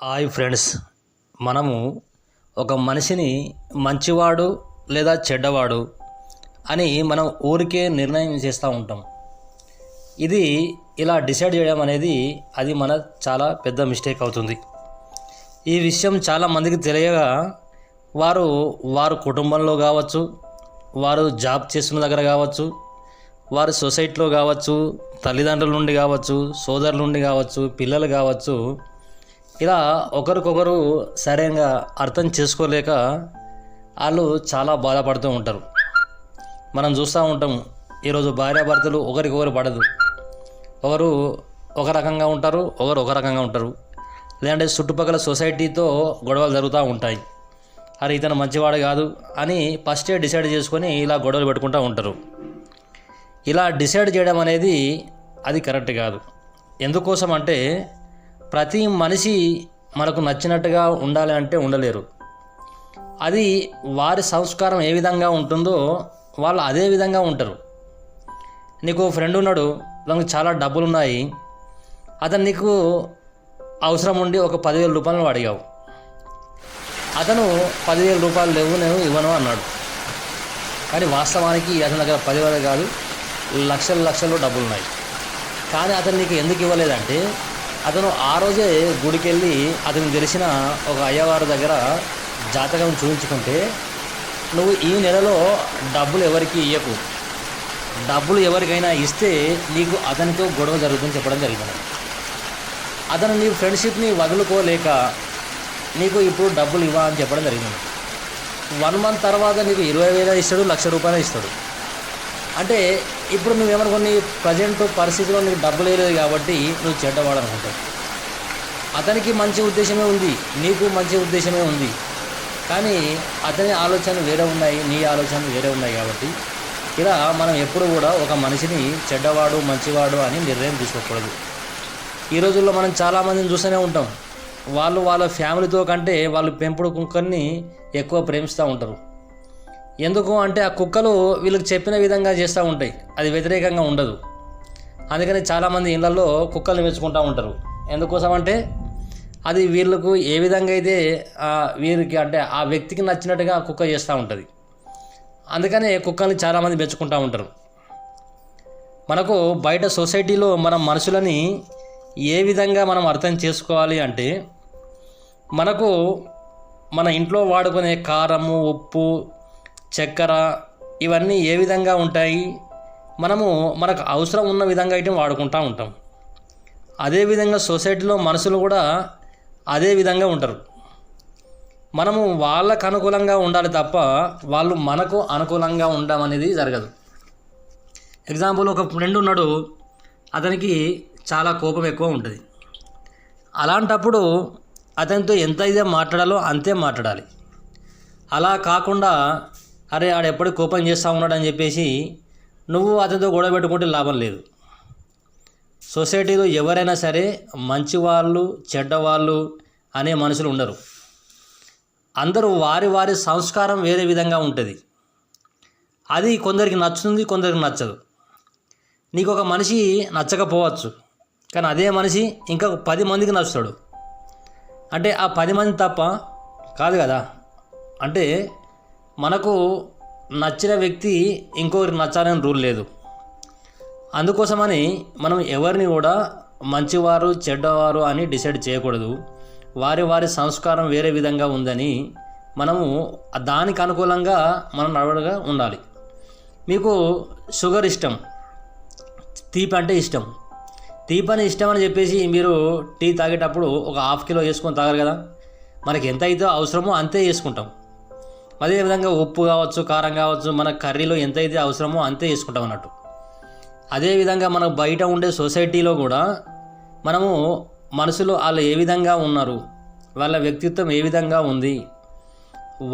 Hi friends, మనము ఒక మనిషిని మంచివాడు లేదా చెడ్డవాడు అని మనం ఊరికే నిర్ణయం చేస్తూ ఉంటాం. ఇది ఇలా డిసైడ్ చేయడం అనేది అది మన చాలా పెద్ద మిస్టేక్ అవుతుంది. ఈ విషయం చాలామందికి తెలియగా వారు కుటుంబంలో కావచ్చు, వారు జాబ్ చేస్తున్న దగ్గర కావచ్చు, వారి సొసైటీలో కావచ్చు, తల్లిదండ్రుల నుండి కావచ్చు, సోదరుల నుండి కావచ్చు, పిల్లలు కావచ్చు, ఇలా ఒకరికొకరు సరైనగా అర్థం చేసుకోలేక వాళ్ళు చాలా బాధపడుతూ ఉంటారు. మనం చూస్తూ ఉంటాం, ఈరోజు భార్యాభర్తలు ఒకరికొకరు పడదు, ఒకరు ఒక రకంగా ఉంటారు, ఒకరు ఒక రకంగా ఉంటారు. లేదంటే చుట్టుపక్కల సొసైటీతో గొడవలు జరుగుతూ ఉంటాయి. అరే ఇతను మంచివాడు కాదు అని ఫస్టే డిసైడ్ చేసుకొని ఇలా గొడవలు పెట్టుకుంటూ ఉంటారు. ఇలా డిసైడ్ చేయడం అనేది అది కరెక్ట్ కాదు. ఎందుకోసం అంటే ప్రతి మనిషి మనకు నచ్చినట్టుగా ఉండాలి అంటే ఉండలేరు. అది వారి సంస్కారం ఏ విధంగా ఉంటుందో వాళ్ళు అదే విధంగా ఉంటారు. నీకు ఫ్రెండ్ ఉన్నాడు, తనకు చాలా డబ్బులు ఉన్నాయి, అతను నీకు అవసరం ఉండి ఒక 10,000 రూపాయలు అడిగావు. అతను 10,000 రూపాయలు లేవు, నేను ఇవ్వను అన్నాడు. కానీ వాస్తవానికి అతని దగ్గర 10,000 కాదు, లక్షలు డబ్బులు ఉన్నాయి. కానీ అతను నీకు ఎందుకు ఇవ్వలేదంటే అతను ఆ రోజే గుడికి వెళ్ళి అతనికి తెలిసిన ఒక అయ్యవారి దగ్గర జాతకం చూపించుకుంటే, నువ్వు ఈ నెలలో డబ్బులు ఎవరికి ఇవ్వకు, డబ్బులు ఎవరికైనా ఇస్తే నీకు అతనితో గొడవ జరుగుతుందని చెప్పడం జరిగింది. అతను నీ ఫ్రెండ్షిప్ని వదులుకోలేక నీకు ఇప్పుడు డబ్బులు ఇవ్వ అని చెప్పడం జరిగింది. 1 మంత్ తర్వాత నీకు 20,000 ఇస్తాడు, 1,00,000 రూపాయలు ఇస్తాడు. అంటే ఇప్పుడు నువ్వేమనుకుని ప్రజెంట్ పరిస్థితిలో నీకు డబ్బులు లేదు కాబట్టి నువ్వు చెడ్డవాడు అనుకుంటావు. అతనికి మంచి ఉద్దేశమే ఉంది, నీకు మంచి ఉద్దేశమే ఉంది, కానీ అతని ఆలోచనలు వేరే ఉన్నాయి, నీ ఆలోచనలు వేరే ఉన్నాయి. కాబట్టి ఇలా మనం ఎప్పుడు కూడా ఒక మనిషిని చెడ్డవాడు మంచివాడు అని నిర్ణయం తీసుకోకూడదు. ఈ రోజుల్లో మనం చాలామందిని చూస్తూనే ఉంటాం, వాళ్ళ ఫ్యామిలీతో కంటే వాళ్ళు పెంపుడు కుక్కల్ని ఎక్కువ ప్రేమిస్తూ ఉంటారు. ఎందుకు అంటే ఆ కుక్కలు వీళ్ళకి చెప్పిన విధంగా చేస్తూ ఉంటాయి, అది వ్యతిరేకంగా ఉండదు. అందుకని చాలామంది ఇళ్లలో కుక్కల్ని పెంచుకుంటూ ఉంటారు. ఎందుకోసం అంటే అది వీళ్ళకు ఏ విధంగా అయితే వీరికి అంటే ఆ వ్యక్తికి నచ్చినట్టుగా కుక్క చేస్తూ ఉంటుంది. అందుకనే కుక్కల్ని చాలామంది పెంచుకుంటూ ఉంటారు. మనకు బయట సొసైటీలో మనం మనుషులని ఏ విధంగా మనం అర్థం చేసుకోవాలి అంటే, మనకు మన ఇంట్లో వాడుకునే కారము, ఉప్పు, చక్కెర ఇవన్నీ ఏ విధంగా ఉంటాయి, మనకు అవసరం ఉన్న విధంగా అయితే వాడుకుంటూ ఉంటాం. అదేవిధంగా సొసైటీలో మనుషులు కూడా అదే విధంగా ఉంటారు. మనము వాళ్ళకు అనుకూలంగా ఉండాలి తప్ప వాళ్ళు మనకు అనుకూలంగా ఉండడం అనేది జరగదు. ఎగ్జాంపుల్, ఒక ఫ్రెండ్ ఉన్నాడు, అతనికి చాలా కోపం ఎక్కువ ఉంటుంది. అలాంటప్పుడు అతనితో ఎంత అయితే మాట్లాడాలో అంతే మాట్లాడాలి. అలా కాకుండా అరే ఆడెప్పుడు కోపం చేస్తూ ఉన్నాడని చెప్పేసి నువ్వు అతనితో గొడవ పెట్టుకుంటే లాభం లేదు. సొసైటీలో ఎవరైనా సరే మంచివాళ్ళు చెడ్డవాళ్ళు అనే మనుషులు ఉండరు. అందరూ వారి సంస్కారం వేరే విధంగా ఉంటుంది. అది కొందరికి నచ్చుతుంది, కొందరికి నచ్చదు. నీకు ఒక మనిషి నచ్చకపోవచ్చు, కానీ అదే మనిషి ఇంకా 10 మందికి నచ్చుతాడు. అంటే ఆ 10 మంది తప్ప కాదు కదా. అంటే మనకు నచ్చిన వ్యక్తి ఇంకొకరికి నచ్చాలని రూల్ లేదు. అందుకోసమని మనం ఎవరిని కూడా మంచివారు చెడ్డవారు అని డిసైడ్ చేయకూడదు. వారి సంస్కారం వేరే విధంగా ఉందని మనము దానికి అనుకూలంగా మనం నడవడగా ఉండాలి. మీకు షుగర్ ఇష్టం, తీపి అంటే ఇష్టం, తీపని ఇష్టం అని చెప్పేసి మీరు టీ తాగేటప్పుడు ఒక 1/2 కిలో వేసుకొని తాగరు కదా. మనకి ఎంత అయితే అవసరమో అంతే వేసుకుంటాం. అదేవిధంగా ఉప్పు కావచ్చు, కారం కావచ్చు, మన కర్రీలో ఎంత అయితే అవసరమో అంతే వేసుకుంటాం అన్నట్టు. అదేవిధంగా మనకు బయట ఉండే సొసైటీలో కూడా మనము మనుషులు వాళ్ళు ఏ విధంగా ఉన్నారు, వాళ్ళ వ్యక్తిత్వం ఏ విధంగా ఉంది,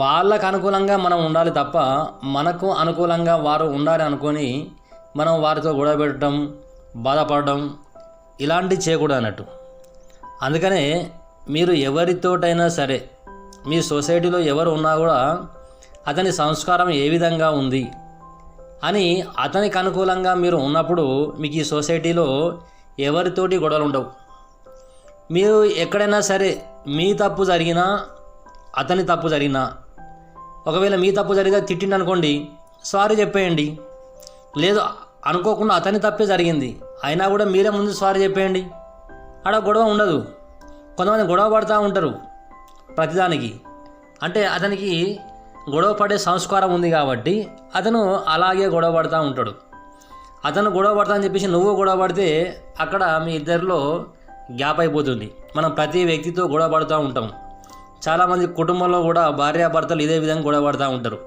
వాళ్ళకు అనుకూలంగా మనం ఉండాలి తప్ప మనకు అనుకూలంగా వారు ఉండాలి అనుకొని మనం వారితో గొడవ పెట్టడం, బాధపడడం ఇలాంటివి చేయకూడదు అన్నట్టు. అందుకనే మీరు ఎవరితోటైనా సరే, మీ సొసైటీలో ఎవరు ఉన్నా కూడా అతని సంస్కారం ఏ విధంగా ఉంది అని అతనికి అనుకూలంగా మీరు ఉన్నప్పుడు మీకు ఈ సొసైటీలో ఎవరితోటి గొడవలు ఉండవు. మీరు ఎక్కడైనా సరే మీ తప్పు జరిగినా అతని తప్పు జరిగినా, ఒకవేళ మీ తప్పు జరిగితే తిట్టిండి అనుకోండి, సారీ చెప్పేయండి. లేదు అనుకోకుండా అతని తప్పే జరిగింది అయినా కూడా మీరే ముందు సారీ చెప్పేయండి. ఆడ గొడవ ఉండదు. కొంతమంది గొడవ పడుతూ ఉంటారు ప్రతిదానికి. అంటే అతనికి గొడవ పడే సంస్కారం ఉంది కాబట్టి అతను అలాగే గొడవ పడుతూ ఉంటాడు. అతను గొడవ పడతా అని చెప్పేసి నువ్వు గొడవ పడితే అక్కడ మీ ఇద్దరిలో గ్యాప్ అయిపోతుంది. మనం ప్రతి వ్యక్తితో గొడవ పడుతూ ఉంటాం. చాలామంది కుటుంబంలో కూడా భార్యాభర్తలు ఇదే విధంగా గొడవ పడుతూ ఉంటారు.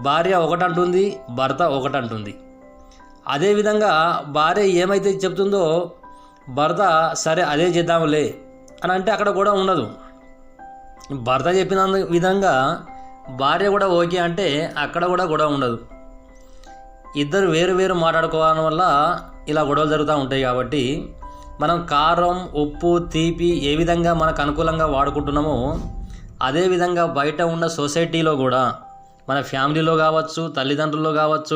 భార్య ఒకటంటుంది, భర్త ఒకటంటుంది. అదేవిధంగా భార్య ఏమైతే చెప్తుందో భర్త సరే అదే చేద్దాంలే అని అంటే అక్కడ గొడవ ఉండదు. భర్త చెప్పిన విధంగా భార్య కూడా ఓకే అంటే అక్కడ కూడా గొడవ ఉండదు. ఇద్దరు వేరు వేరు మాట్లాడుకోవడం వల్ల ఇలా గొడవలు జరుగుతూ ఉంటాయి. కాబట్టి మనం కారం, ఉప్పు, తీపి ఏ విధంగా మనకు అనుకూలంగా వాడుకుంటున్నామో అదేవిధంగా బయట ఉన్న సొసైటీలో కూడా మన ఫ్యామిలీలో కావచ్చు, తల్లిదండ్రుల్లో కావచ్చు,